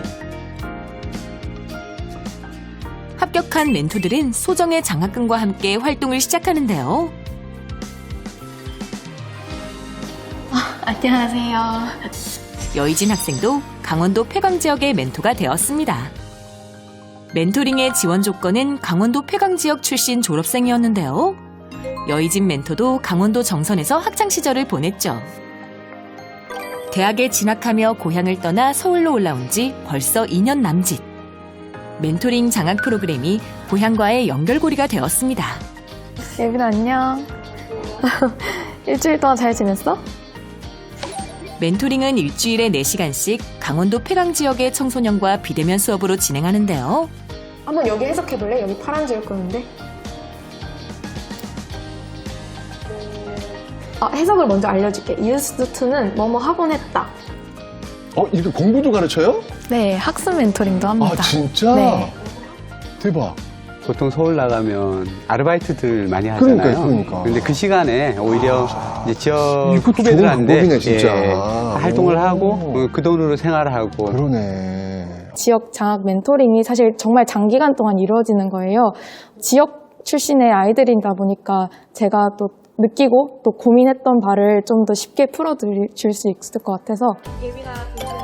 합격한 멘토들은 소정의 장학금과 함께 활동을 시작하는데요. 안녕하세요. 여희진 학생도 강원도 폐광 지역의 멘토가 되었습니다. 멘토링의 지원 조건은 강원도 폐광 지역 출신 졸업생이었는데요. 여희진 멘토도 강원도 정선에서 학창 시절을 보냈죠. 대학에 진학하며 고향을 떠나 서울로 올라온 지 벌써 2년 남짓. 멘토링 장학 프로그램이 고향과의 연결고리가 되었습니다. 예빈아 안녕. 일주일 동안 잘 지냈어? 멘토링은 일주일에 4시간씩 강원도 폐광 지역의 청소년과 비대면 수업으로 진행하는데요. 한번 여기 해석해볼래? 여기 파란 줄 끄는데. 해석을 먼저 알려줄게. used to는 뭐뭐 하곤 했다. 이렇게 공부도 가르쳐요? 네, 학습 멘토링도 합니다. 아, 진짜? 네. 대박. 보통 서울 나가면 아르바이트들 많이 하잖아요. 그러니까. 근데 그 시간에 오히려 이제 지역 이것도 좋은 후배들한테 방법이네, 진짜. 활동을 하고 그 돈으로 생활하고. 그러네. 지역 장학 멘토링이 사실 정말 장기간 동안 이루어지는 거예요. 지역 출신의 아이들이다 보니까 제가 또 느끼고 또 고민했던 바를 좀 더 쉽게 풀어줄 수 있을 것 같아서.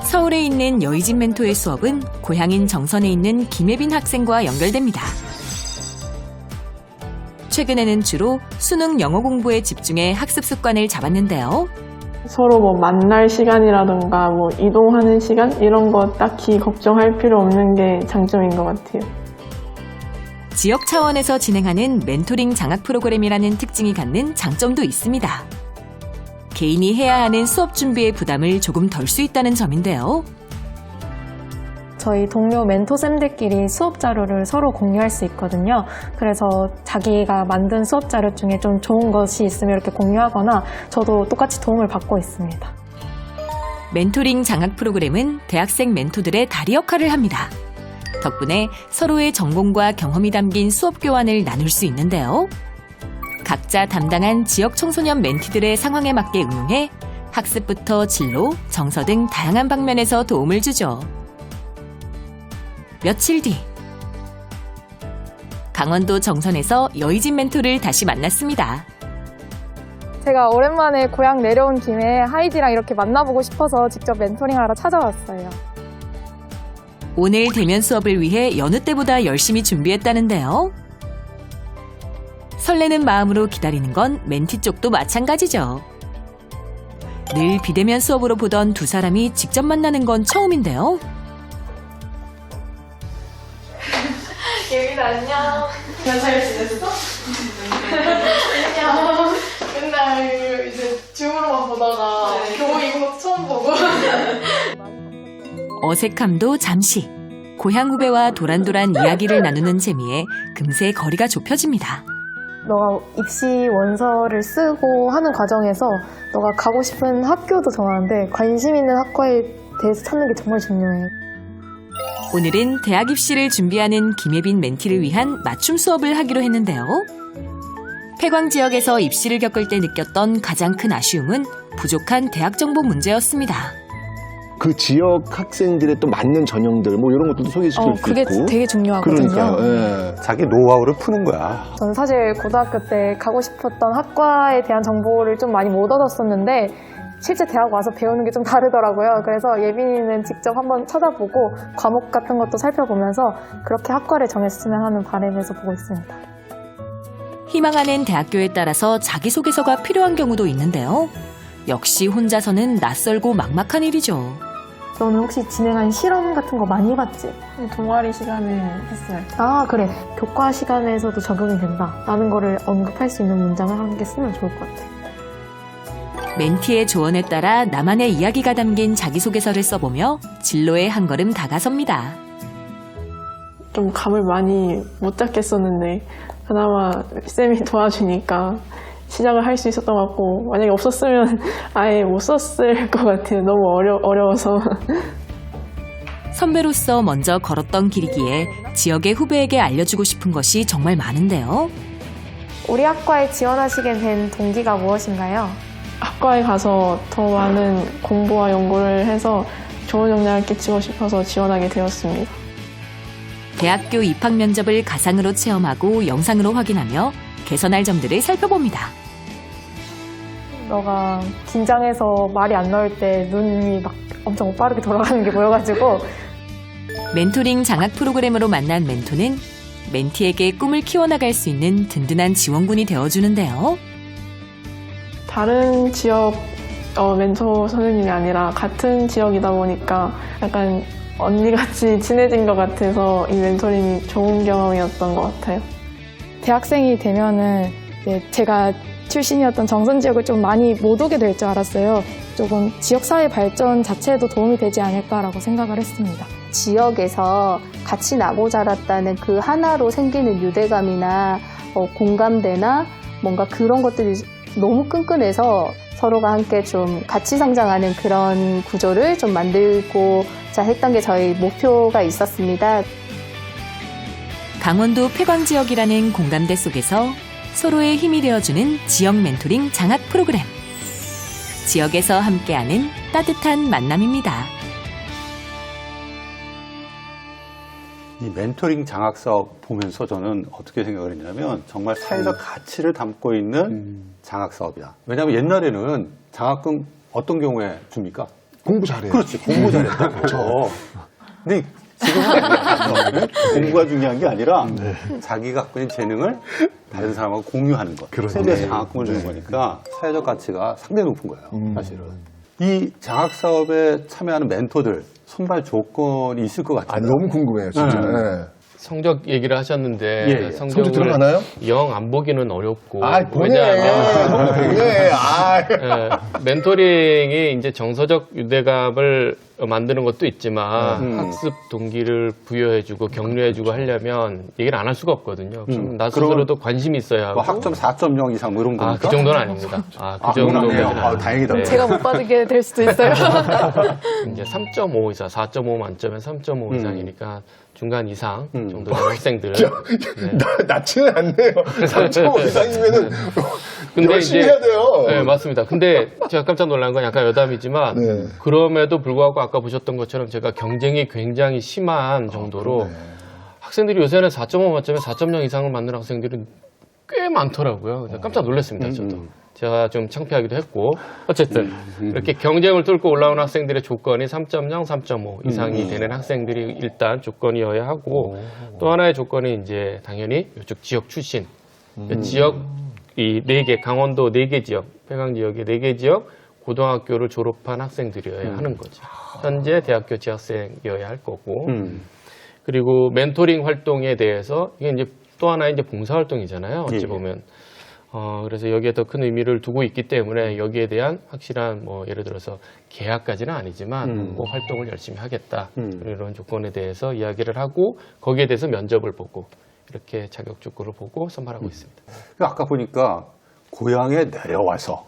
서울에 있는 여희진 멘토의 수업은 고향인 정선에 있는 김혜빈 학생과 연결됩니다. 최근에는 주로 수능 영어 공부에 집중해 학습 습관을 잡았는데요. 서로 뭐 만날 시간이라던가 뭐 이동하는 시간 이런 거 딱히 걱정할 필요 없는 게 장점인 것 같아요. 지역 차원에서 진행하는 멘토링 장학 프로그램이라는 특징이 갖는 장점도 있습니다. 개인이 해야 하는 수업 준비의 부담을 조금 덜 수 있다는 점인데요. 저희 동료 멘토쌤들끼리 수업 자료를 서로 공유할 수 있거든요. 그래서 자기가 만든 수업 자료 중에 좀 좋은 것이 있으면 이렇게 공유하거나 저도 똑같이 도움을 받고 있습니다. 멘토링 장학 프로그램은 대학생 멘토들의 다리 역할을 합니다. 덕분에 서로의 전공과 경험이 담긴 수업 교환을 나눌 수 있는데요. 각자 담당한 지역 청소년 멘티들의 상황에 맞게 응용해 학습부터 진로, 정서 등 다양한 방면에서 도움을 주죠. 며칠 뒤 강원도 정선에서 여희진 멘토를 다시 만났습니다. 제가 오랜만에 고향 내려온 김에 하이디랑 이렇게 만나보고 싶어서 직접 멘토링하러 찾아왔어요. 오늘 대면 수업을 위해 여느 때보다 열심히 준비했다는데요. 설레는 마음으로 기다리는 건 멘티 쪽도 마찬가지죠. 늘 비대면 수업으로 보던 두 사람이 직접 만나는 건 처음인데요. 예빈아 안녕. 잘 지냈어? 안녕. 맨날 이제 줌으로만 보다가 교복 입은 것도 처음 보고. 어색함도 잠시. 고향 후배와 도란도란 이야기를 나누는 재미에 금세 거리가 좁혀집니다. 너가 입시 원서를 쓰고 하는 과정에서 너가 가고 싶은 학교도 정하는데 관심 있는 학과에 대해서 찾는 게 정말 중요해. 오늘은 대학 입시를 준비하는 김예빈 멘티를 위한 맞춤 수업을 하기로 했는데요. 폐광 지역에서 입시를 겪을 때 느꼈던 가장 큰 아쉬움은 부족한 대학 정보 문제였습니다. 그 지역 학생들의 또 맞는 전형들 뭐 이런 것들도 소개시킬 수 그게 있고. 되게 중요하거든요. 그러니까요. 예. 자기 노하우를 푸는 거야. 저는 사실 고등학교 때 가고 싶었던 학과에 대한 정보를 좀 많이 못 얻었었는데 실제 대학 와서 배우는 게 좀 다르더라고요. 그래서 예빈이는 직접 한번 찾아보고 과목 같은 것도 살펴보면서 그렇게 학과를 정했으면 하는 바람에서 보고 있습니다. 희망하는 대학교에 따라서 자기소개서가 필요한 경우도 있는데요. 역시 혼자서는 낯설고 막막한 일이죠. 너는 혹시 진행한 실험 같은 거 많이 봤지? 동아리 시간에 했어요. 아, 그래. 교과 시간에서도 적용이 된다. 라는 거를 언급할 수 있는 문장을 한 개 쓰면 좋을 것 같아. 멘티의 조언에 따라 나만의 이야기가 담긴 자기소개서를 써보며 진로에 한 걸음 다가섭니다. 좀 감을 많이 못 잡겠었는데 그나마 쌤이 도와주니까 시작을 할 수 있었던 것 같고 만약에 없었으면 아예 못 썼을 것 같아요. 너무 어려워서. 선배로서 먼저 걸었던 길이기에 지역의 후배에게 알려주고 싶은 것이 정말 많은데요. 우리 학과에 지원하시게 된 동기가 무엇인가요? 학과에 가서 더 많은 공부와 연구를 해서 좋은 영향을 끼치고 싶어서 지원하게 되었습니다. 대학교 입학 면접을 가상으로 체험하고 영상으로 확인하며 개선할 점들을 살펴봅니다. 너가 긴장해서 말이 안 나올 때 눈이 막 엄청 빠르게 돌아가는 게 보여가지고 멘토링 장학 프로그램으로 만난 멘토는 멘티에게 꿈을 키워나갈 수 있는 든든한 지원군이 되어주는데요. 다른 지역 멘토 선생님이 아니라 같은 지역이다 보니까 약간 언니같이 친해진 것 같아서 이 멘토링이 좋은 경험이었던 것 같아요. 대학생이 되면은 제가 출신이었던 정선 지역을 좀 많이 못 오게 될 줄 알았어요. 조금 지역사회 발전 자체에도 도움이 되지 않을까라고 생각을 했습니다. 지역에서 같이 나고 자랐다는 그 하나로 생기는 유대감이나 공감대나 뭔가 그런 것들이 너무 끈끈해서 서로가 함께 좀 같이 성장하는 그런 구조를 좀 만들고자 했던 게 저희 목표가 있었습니다. 강원도 폐광 지역이라는 공감대 속에서 서로의 힘이 되어주는 지역 멘토링 장학 프로그램. 지역에서 함께하는 따뜻한 만남입니다. 이 멘토링 장학 사업 보면서 저는 어떻게 생각을 했냐면 정말 사회적 가치를 담고 있는 장학 사업이다. 왜냐하면 옛날에는 장학금 어떤 경우에 줍니까? 공부 잘해. 그렇지. 공부 잘했다. 그렇죠. 근데 지금은 아니야. 공부가 중요한 게 아니라 자기가 갖고 있는 재능을 다른 사람하고 공유하는 것. 그래서 장학금을 주는 거니까 사회적 가치가 상당히 높은 거예요. 사실은. 이 장학 사업에 참여하는 멘토들 선발 조건이 있을 것 같아요. 너무 궁금해요, 진짜. 네. 성적 얘기를 하셨는데 예. 성적을 성적 들어가나요? 영 안 보기는 어렵고 보내. 멘토링이 이제 정서적 유대감을 만드는 것도 있지만 학습 동기를 부여해주고 격려해주고 하려면 얘기를 안 할 수가 없거든요. 그럼 나 스스로도 관심이 있어야 하고. 뭐 학점 4.0 이상 뭐 이런 겁니까? 그 정도는 아닙니다. 그 정도는 다행이다. 네. 제가 못 받게 될 수도 있어요. 이제 3.5 이상, 4.5 만점에 3.5 이상이니까 중간 이상 정도 되는 학생들. 낮지는 않네요. 3.5 이상이면은 근데 열심히 해야 돼요. 네, 맞습니다. 근데 제가 깜짝 놀란 건 약간 여담이지만 그럼에도 불구하고 아까 보셨던 것처럼 제가 경쟁이 굉장히 심한 정도로 학생들이 요새는 4.5 만점에 4.0 이상을 만드는 학생들이 꽤 많더라고요. 깜짝 놀랐습니다. 저도. 제가 좀 창피하기도 했고 어쨌든 이렇게 경쟁을 뚫고 올라온 학생들의 조건이 3.0, 3.5 이상이 되는 학생들이 일단 조건이어야 하고 또 하나의 조건이 이제 당연히 이쪽 지역 출신 지역 이 4개 강원도 4개 지역 폐광 지역의 4개 지역 고등학교를 졸업한 학생들이어야 하는 거죠. 현재 대학교 재학생이어야 할 거고 그리고 멘토링 활동에 대해서 이게 이제 또 하나의 이제 봉사 활동이잖아요. 어찌 보면. 그래서 여기에 더 큰 의미를 두고 있기 때문에 여기에 대한 확실한 뭐 예를 들어서 계약까지는 아니지만 꼭 활동을 열심히 하겠다. 이런 조건에 대해서 이야기를 하고 거기에 대해서 면접을 보고 이렇게 자격 조건을 보고 선발하고 있습니다. 아까 보니까 고향에 내려와서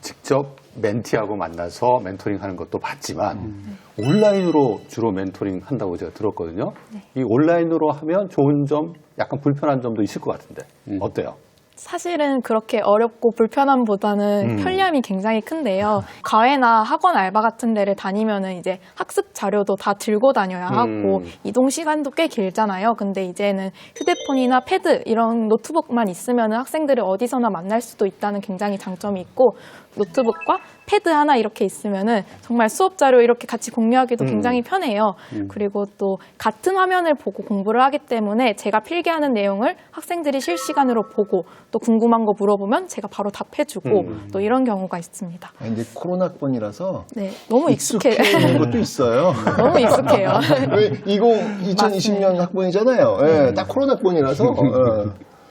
직접 멘티하고 만나서 멘토링 하는 것도 봤지만 온라인으로 주로 멘토링 한다고 제가 들었거든요. 이 온라인으로 하면 좋은 점, 약간 불편한 점도 있을 것 같은데 어때요? 사실은 그렇게 어렵고 불편함보다는 편리함이 굉장히 큰데요. 과외나 학원 알바 같은 데를 다니면은 이제 학습 자료도 다 들고 다녀야 하고 이동 시간도 꽤 길잖아요. 근데 이제는 휴대폰이나 패드 이런 노트북만 있으면은 학생들을 어디서나 만날 수도 있다는 굉장히 장점이 있고 노트북과 패드 하나 이렇게 있으면은 정말 수업 자료 이렇게 같이 공유하기도 굉장히 편해요. 그리고 또 같은 화면을 보고 공부를 하기 때문에 제가 필기하는 내용을 학생들이 실시간으로 보고 또 궁금한 거 물어보면 제가 바로 답해주고 또 이런 경우가 있습니다. 아니, 근데 코로나 학번이라서 네, 너무 익숙해요. 것도 있어요. 너무 익숙해요. 왜 2020년 학번이잖아요. 예, 딱 코로나 학번이라서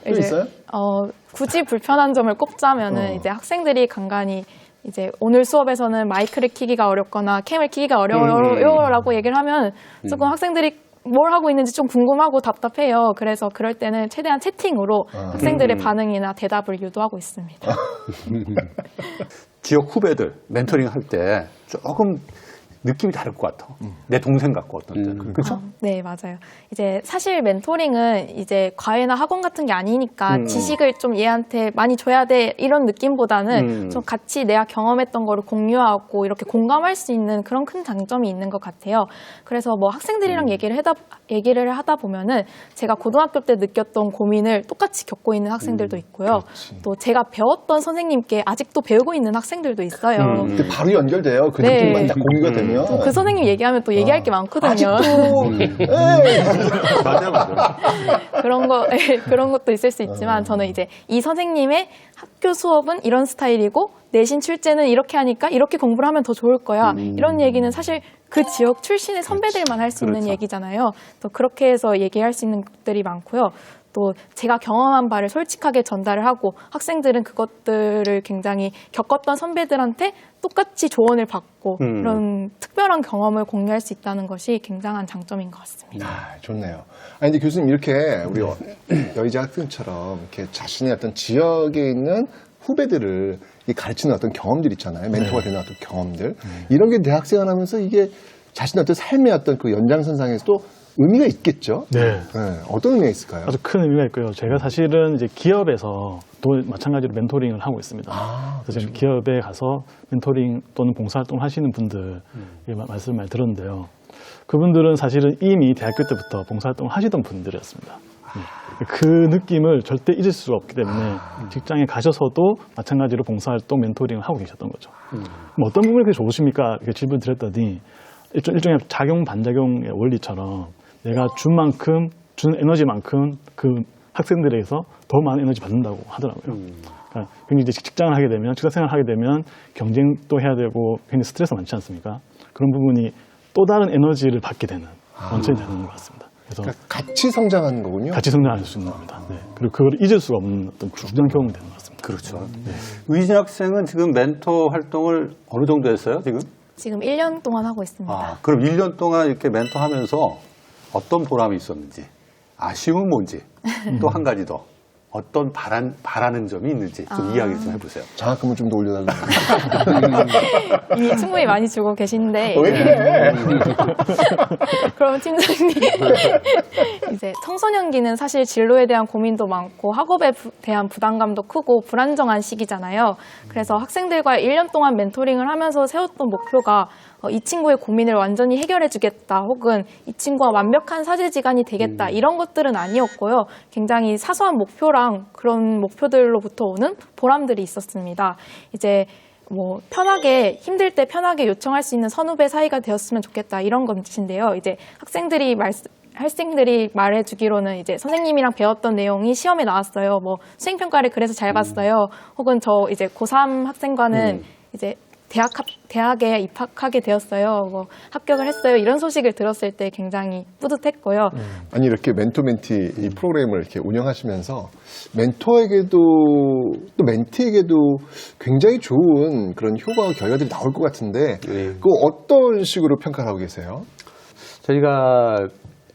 또 있어요? 굳이 불편한 점을 꼽자면은 이제 학생들이 간간히 이제 오늘 수업에서는 마이크를 켜기가 어렵거나 캠을 켜기가 어려워요라고 얘기를 하면 조금 학생들이 뭘 하고 있는지 좀 궁금하고 답답해요. 그래서 그럴 때는 최대한 채팅으로 학생들의 반응이나 대답을 유도하고 있습니다. 지역 후배들 멘토링 할 때 조금 느낌이 다를 것 같아. 내 동생 같고 어떤 때는. 그렇죠? 네, 맞아요. 이제 사실 멘토링은 이제 과외나 학원 같은 게 아니니까 지식을 좀 얘한테 많이 줘야 돼 이런 느낌보다는 좀 같이 내가 경험했던 거를 공유하고 이렇게 공감할 수 있는 그런 큰 장점이 있는 것 같아요. 그래서 뭐 학생들이랑 얘기를 하다 보면은 제가 고등학교 때 느꼈던 고민을 똑같이 겪고 있는 학생들도 있고요. 또 제가 배웠던 선생님께 아직도 배우고 있는 학생들도 있어요. 근데 바로 연결돼요. 그 네. 느낌만 딱 공유가 되면. 또 그 선생님 얘기하면 또 얘기할 게 많거든요. 맞아. 그런 것도 있을 수 있지만 저는 이제 이 선생님의 학교 수업은 이런 스타일이고 내신 출제는 이렇게 하니까 이렇게 공부를 하면 더 좋을 거야. 이런 얘기는 사실 그 지역 출신의 선배들만 할 수 있는 얘기잖아요. 또 그렇게 해서 얘기할 수 있는 것들이 많고요. 또 제가 경험한 바를 솔직하게 전달을 하고 학생들은 그것들을 굉장히 겪었던 선배들한테 똑같이 조언을 받고 그런 특별한 경험을 공유할 수 있다는 것이 굉장한 장점인 것 같습니다. 좋네요. 아니, 근데 교수님 이렇게 우리 여의자 학생처럼 이렇게 자신의 어떤 지역에 있는 후배들을 가르치는 어떤 경험들 있잖아요. 멘토가 되는 어떤 경험들. 이런 게 대학생활 하면서 이게 자신의 어떤 삶의 어떤 그 연장선상에서도 의미가 있겠죠? 네. 어떤 의미가 있을까요? 아주 큰 의미가 있고요. 제가 사실은 이제 기업에서 또 마찬가지로 멘토링을 하고 있습니다. 그래서 지금 기업에 가서 멘토링 또는 봉사활동을 하시는 분들 말씀을 많이 들었는데요. 그분들은 사실은 이미 대학교 때부터 봉사활동을 하시던 분들이었습니다. 그 느낌을 절대 잊을 수가 없기 때문에 직장에 가셔서도 마찬가지로 봉사활동 멘토링을 하고 계셨던 거죠. 그럼 어떤 부분이 그렇게 좋으십니까? 이렇게 질문 드렸더니 일종의 작용 반작용의 원리처럼 내가 준 에너지만큼 그 학생들에게서 더 많은 에너지 받는다고 하더라고요. 그러니까 굉장히 이제 직장을 하게 되면, 직장 생활을 하게 되면 경쟁도 해야 되고 굉장히 스트레스가 많지 않습니까? 그런 부분이 또 다른 에너지를 받게 되는 원천이 되는 것 같습니다. 그래서 그러니까 같이 성장하는 거군요. 같이 성장할 수 있는 겁니다. 네. 그리고 그걸 잊을 수가 없는 어떤 중요한 경험이 되는 것 같습니다. 그렇죠. 의진 학생은 지금 멘토 활동을 어느 정도 했어요, 지금? 지금 1년 동안 하고 있습니다. 그럼 1년 동안 이렇게 멘토 하면서 어떤 보람이 있었는지, 아쉬움은 뭔지, 또 한 가지 더 어떤 바라는 점이 있는지 좀 이야기 좀 해보세요. 장학금을 좀 더 올려달라고. 이미 충분히 많이 주고 계신데. 왜 그래? 그럼 팀장님. 이제 청소년기는 사실 진로에 대한 고민도 많고 학업에 대한 부담감도 크고 불안정한 시기잖아요. 그래서 학생들과 1년 동안 멘토링을 하면서 세웠던 목표가 이 친구의 고민을 완전히 해결해주겠다 혹은 이 친구와 완벽한 사제지간이 되겠다 이런 것들은 아니었고요. 굉장히 사소한 목표랑 그런 목표들로부터 오는 보람들이 있었습니다. 이제 뭐 편하게 힘들 때 편하게 요청할 수 있는 선후배 사이가 되었으면 좋겠다 이런 것인데요. 이제 학생들이 말해주기로는 이제 선생님이랑 배웠던 내용이 시험에 나왔어요. 뭐 수행평가를 그래서 잘 봤어요. 혹은 저 이제 고3 학생과는 이제 대학에 입학하게 되었어요. 뭐 합격을 했어요. 이런 소식을 들었을 때 굉장히 뿌듯했고요. 아니 이렇게 멘토 멘티 이 프로그램을 이렇게 운영하시면서 멘토에게도 또 멘티에게도 굉장히 좋은 그런 효과와 결과들이 나올 것 같은데 그 어떤 식으로 평가를 하고 계세요? 저희가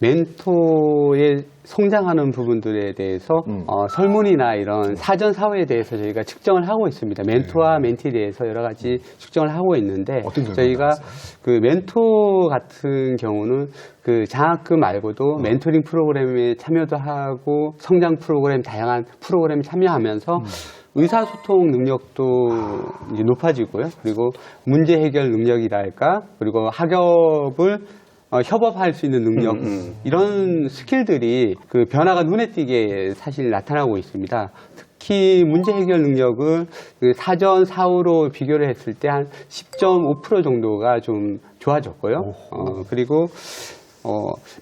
멘토의 성장하는 부분들에 대해서 설문이나 이런 사전 사회에 대해서 저희가 측정을 하고 있습니다. 멘토와 멘티에 대해서 여러 가지 측정을 하고 있는데 저희가 그 멘토 같은 경우는 그 장학금 말고도 멘토링 프로그램에 참여도 하고 성장 프로그램 다양한 프로그램에 참여하면서 의사소통 능력도 이제 높아지고요. 그리고 문제 해결 능력이랄까, 그리고 학업을 협업할 수 있는 능력, 이런 스킬들이 그 변화가 눈에 띄게 사실 나타나고 있습니다. 특히 문제 해결 능력은 그 사전 사후로 비교를 했을 때 한 10.5% 정도가 좀 좋아졌고요. 그리고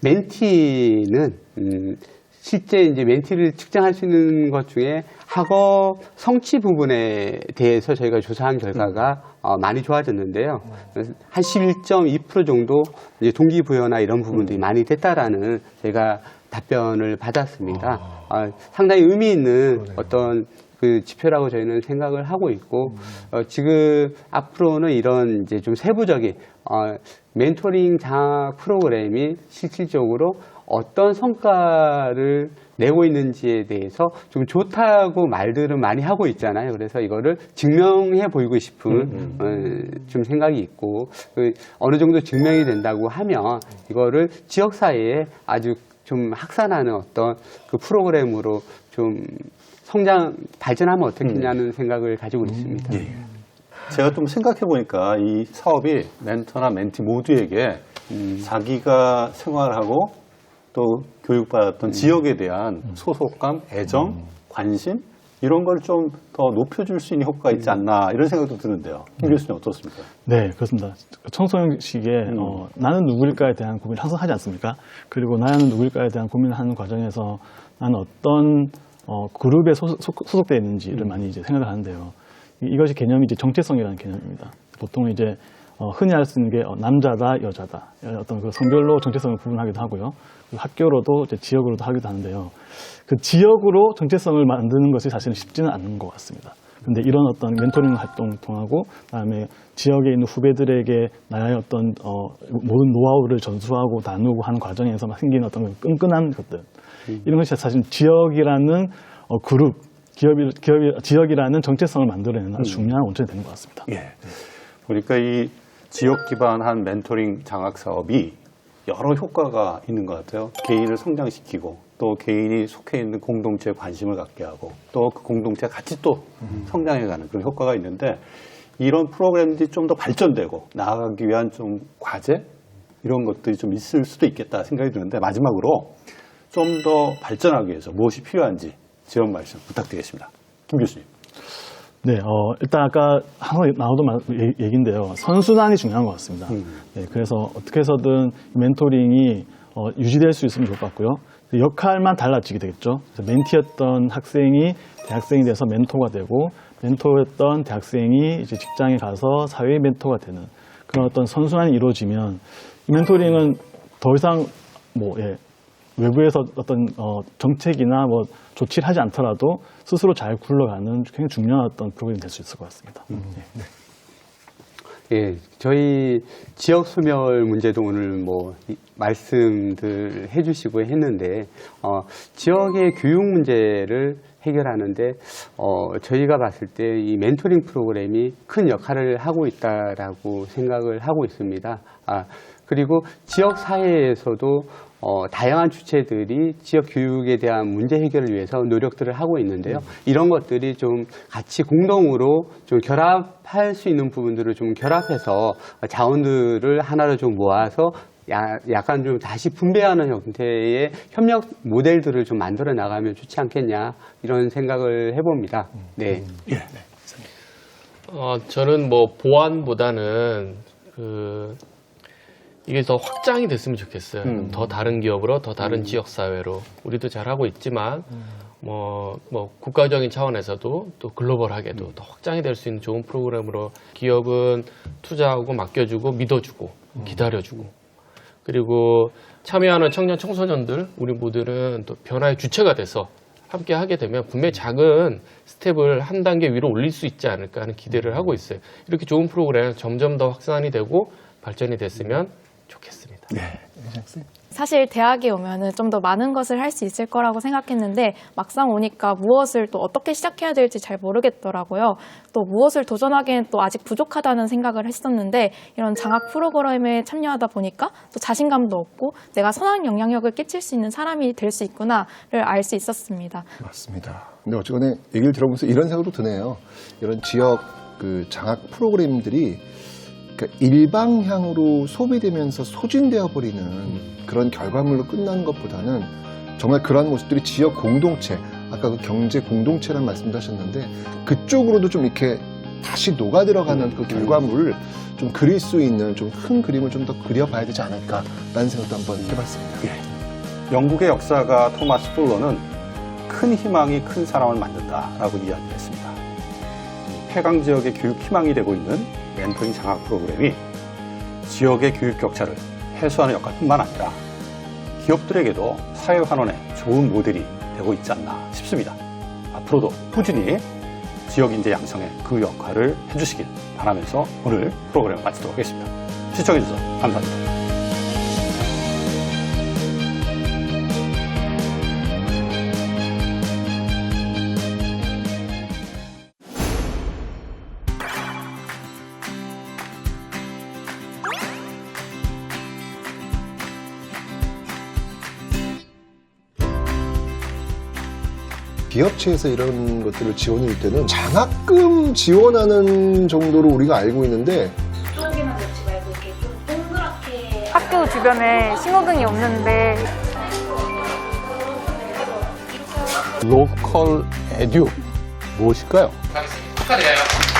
멘티는 실제 이제 멘티를 측정할 수 있는 것 중에 학업 성취 부분에 대해서 저희가 조사한 결과가 많이 좋아졌는데요. 한 11.2% 정도 이제 동기부여나 이런 부분들이 많이 됐다라는 저희가 답변을 받았습니다. 상당히 의미 있는 어떤 그 지표라고 저희는 생각을 하고 있고, 지금 앞으로는 이런 이제 좀 세부적인 멘토링 장학 프로그램이 실질적으로 어떤 성과를 내고 있는지에 대해서 좀 좋다고 말들은 많이 하고 있잖아요. 그래서 이거를 증명해 보이고 싶은 좀 생각이 있고, 어느 정도 증명이 된다고 하면 이거를 지역사회에 아주 좀 확산하는 어떤 그 프로그램으로 좀 발전하면 어떻겠냐는 생각을 가지고 있습니다. 제가 좀 생각해 보니까 이 사업이 멘토나 멘티 모두에게 자기가 생활하고 또 교육받았던 지역에 대한 소속감, 애정, 관심 이런 걸 좀 더 높여줄 수 있는 효과가 있지 않나 이런 생각도 드는데요. 김 교수님 어떻습니까? 네, 그렇습니다. 청소년식에 나는 누구일까에 대한 고민을 항상 하지 않습니까? 그리고 나는 누구일까에 대한 고민을 하는 과정에서 나는 어떤 그룹에 소속되어 있는지를 많이 이제 생각을 하는데요. 이것이 개념이 이제 정체성이라는 개념입니다. 보통 이제 흔히 알 수 있는 게 남자다, 여자다, 어떤 그 성별로 정체성을 구분하기도 하고요. 학교로도 이제 지역으로도 하기도 하는데요. 그 지역으로 정체성을 만드는 것이 사실은 쉽지는 않은 것 같습니다. 근데 이런 어떤 멘토링 활동을 통하고, 그다음에 지역에 있는 후배들에게 나의 어떤 모든 노하우를 전수하고 나누고 하는 과정에서 생기는 어떤 끈끈한 것들, 이런 것이 사실 지역이라는 그룹, 지역이라는 정체성을 만들어내는 아주 중요한 원천이 되는 것 같습니다. 그러니까 이 지역 기반한 멘토링 장학 사업이 여러 효과가 있는 것 같아요. 개인을 성장시키고 또 개인이 속해 있는 공동체에 관심을 갖게 하고 또 그 공동체가 같이 또 성장해가는 그런 효과가 있는데, 이런 프로그램들이 좀 더 발전되고 나아가기 위한 좀 과제 이런 것들이 좀 있을 수도 있겠다 생각이 드는데, 마지막으로 좀 더 발전하기 위해서 무엇이 필요한지 지원 말씀 부탁드리겠습니다. 김 교수님. 네, 일단 아까 항상 나오던 얘기인데요. 선순환이 중요한 것 같습니다. 네, 그래서 어떻게 해서든 멘토링이 유지될 수 있으면 좋을 것 같고요. 역할만 달라지게 되겠죠. 그래서 멘티였던 학생이 대학생이 돼서 멘토가 되고, 멘토였던 대학생이 이제 직장에 가서 사회의 멘토가 되는 그런 어떤 선순환이 이루어지면, 이 멘토링은 더 이상 외부에서 어떤 정책이나 조치를 하지 않더라도 스스로 잘 굴러가는 굉장히 중요한 어떤 프로그램이 될 수 있을 것 같습니다. 예, 저희 지역 소멸 문제도 오늘 말씀들 해주시고 했는데, 지역의 교육 문제를 해결하는데 저희가 봤을 때 이 멘토링 프로그램이 큰 역할을 하고 있다라고 생각을 하고 있습니다. 그리고 지역 사회에서도 다양한 주체들이 지역 교육에 대한 문제 해결을 위해서 노력들을 하고 있는데요. 이런 것들이 좀 같이 공동으로 좀 결합할 수 있는 부분들을 좀 결합해서 자원들을 하나로 좀 모아서 약간 좀 다시 분배하는 형태의 협력 모델들을 좀 만들어 나가면 좋지 않겠냐, 이런 생각을 해봅니다. 네. 저는 보완보다는 이게 더 확장이 됐으면 좋겠어요. 더 다른 기업으로, 더 다른 지역 사회로. 우리도 잘하고 있지만 국가적인 차원에서도 또 글로벌하게도 더 확장이 될 수 있는 좋은 프로그램으로, 기업은 투자하고 맡겨주고 믿어주고 기다려주고, 그리고 참여하는 청년 청소년들, 우리 모두는 또 변화의 주체가 돼서 함께 하게 되면 분명히 작은 스텝을 한 단계 위로 올릴 수 있지 않을까 하는 기대를 하고 있어요. 이렇게 좋은 프로그램 점점 더 확산이 되고 발전이 됐으면 좋겠습니다. 사실 대학에 오면은 좀 더 많은 것을 할 수 있을 거라고 생각했는데 막상 오니까 무엇을 또 어떻게 시작해야 될지 잘 모르겠더라고요. 또 무엇을 도전하기엔 또 아직 부족하다는 생각을 했었는데 이런 장학 프로그램에 참여하다 보니까 또 자신감도 얻고 내가 선한 영향력을 끼칠 수 있는 사람이 될 수 있구나를 알 수 있었습니다. 맞습니다. 근데 어쨌거나 얘기를 들어보면서 이런 생각도 드네요. 이런 지역 그 장학 프로그램들이 그러니까 일방향으로 소비되면서 소진되어 버리는 그런 결과물로 끝나는 것보다는 정말 그러한 모습들이 지역 공동체, 아까 그 경제 공동체라는 말씀도 하셨는데 그쪽으로도 좀 이렇게 다시 녹아 들어가는 그 결과물을 좀 그릴 수 있는 좀 큰 그림을 좀 더 그려봐야 되지 않을까라는 생각도 한번 해봤습니다. 영국의 역사가 토마스 풀러는 큰 희망이 큰 사람을 만든다라고 이야기했습니다. 폐강 지역의 교육 희망이 되고 있는 멘토링 장학 프로그램이 지역의 교육 격차를 해소하는 역할뿐만 아니라 기업들에게도 사회 환원의 좋은 모델이 되고 있지 않나 싶습니다. 앞으로도 꾸준히 지역 인재 양성에 그 역할을 해주시길 바라면서 오늘 프로그램을 마치도록 하겠습니다. 시청해주셔서 감사합니다. 기업체에서 이런 것들을 지원할 때는 장학금 지원하는 정도로 우리가 알고 있는데 쪽에만 놓지 말고 이렇게 좀 동그랗게 학교 주변에 신호등이 없는데 로컬 에듀 무엇일까요? 축하드려요.